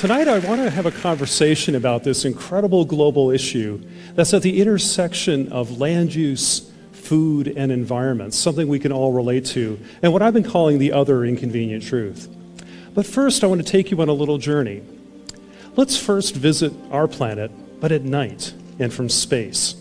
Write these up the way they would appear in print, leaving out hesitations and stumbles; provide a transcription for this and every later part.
Tonight I want to have a conversation about this incredible global issue that's at the intersection of land use, food, and environment, something we can all relate to, and what I've been calling the other inconvenient truth. But first, I want to take you on a little journey. Let's first visit our planet, but at night and from space.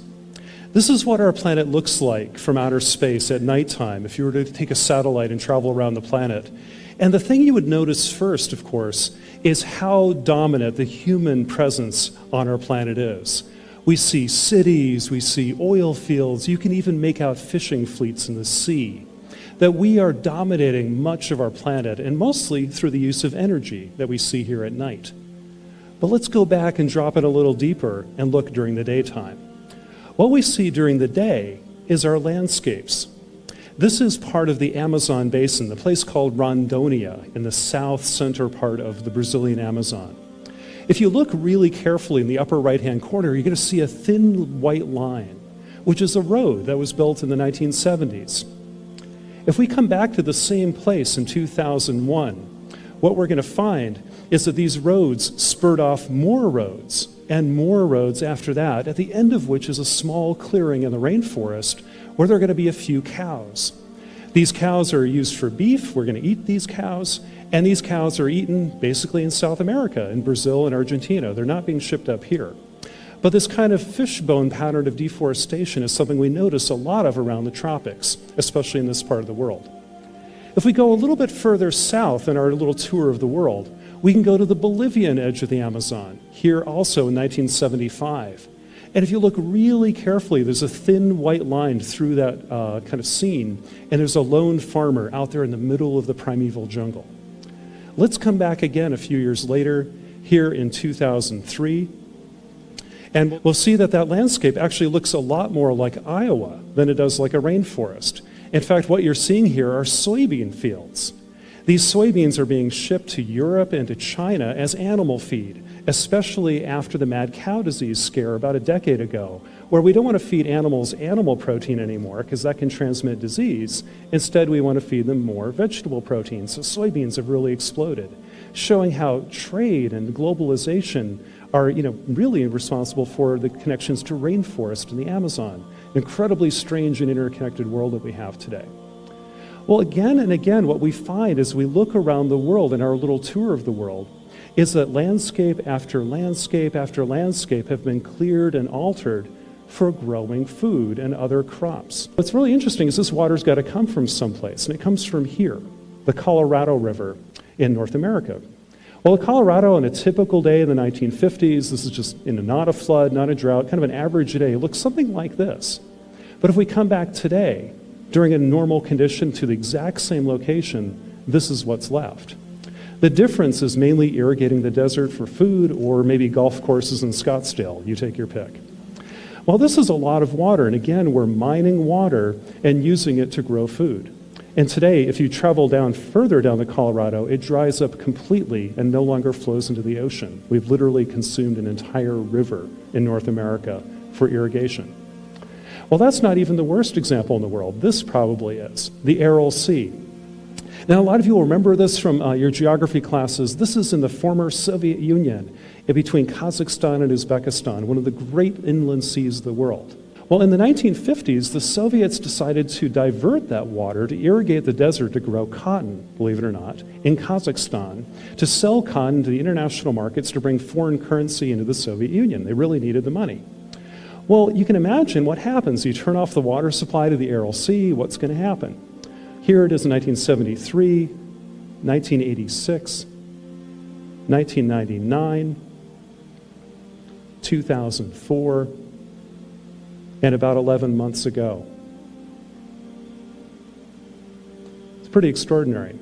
This is what our planet looks like from outer space at nighttime if you were to take a satellite and travel around the planet. And the thing you would notice first, of course, is how dominant the human presence on our planet is. We see cities, we see oil fields, you can even make out fishing fleets in the sea. That we are dominating much of our planet, and mostly through the use of energy that we see here at night. But let's go back and drop it a little deeper and look during the daytime. What we see during the day is our landscapes. This is part of the Amazon basin, the place called Rondônia in the south center part of the Brazilian Amazon. If you look really carefully in the upper right-hand corner, you're going to see a thin white line, which is a road that was built in the 1970s. If we come back to the same place in 2001, what we're going to find is that these roads spurred off more roads and more roads after that, at the end of which is a small clearing in the rainforest where there are going to be a few cows. These cows are used for beef. We're going to eat these cows, and these cows are eaten basically in South America, in Brazil and Argentina. They're not being shipped up here. But this kind of fishbone pattern of deforestation is something we notice a lot of around the tropics, especially in this part of the world. If we go a little bit further south in our little tour of the world, we can go to the Bolivian edge of the Amazon, here also in 1975. And if you look really carefully, there's a thin white line through that kind of scene, and there's a lone farmer out there in the middle of the primeval jungle. Let's come back again a few years later, here in 2003, and we'll see that that landscape actually looks a lot more like Iowa than it does like a rainforest. In fact, what you're seeing here are soybean fields. These soybeans are being shipped to Europe and to China as animal feed, especially after the mad cow disease scare about a decade ago, where we don't want to feed animals animal protein anymore because that can transmit disease. Instead, we want to feed them more vegetable protein. So soybeans have really exploded, showing how trade and globalization are, really responsible for the connections to rainforest and the Amazon. Incredibly strange and interconnected world that we have today. Well, again and again, what we find as we look around the world in our little tour of the world is that landscape after landscape after landscape have been cleared and altered for growing food and other crops. What's really interesting is this water's got to come from someplace, and it comes from here, the Colorado River in North America. Well, the Colorado on a typical day in the 1950s, this is just not a flood, not a drought, kind of an average day, looks something like this. But if we come back today, during a normal condition to the exact same location, this is what's left. The difference is mainly irrigating the desert for food or maybe golf courses in Scottsdale. You take your pick. Well, this is a lot of water, and again, we're mining water and using it to grow food. And today, if you travel down further down the Colorado, it dries up completely and no longer flows into the ocean. We've literally consumed an entire river in North America for irrigation. Well, that's not even the worst example in the world. This probably is, the Aral Sea. Now, a lot of you will remember this from your geography classes. This is in the former Soviet Union, between Kazakhstan and Uzbekistan, one of the great inland seas of the world. Well, in the 1950s, the Soviets decided to divert that water to irrigate the desert to grow cotton, believe it or not, in Kazakhstan, to sell cotton to the international markets to bring foreign currency into the Soviet Union. They really needed the money. Well, you can imagine what happens. You turn off the water supply to the Aral Sea, what's going to happen? Here it is in 1973, 1986, 1999, 2004, and about 11 months ago. It's pretty extraordinary.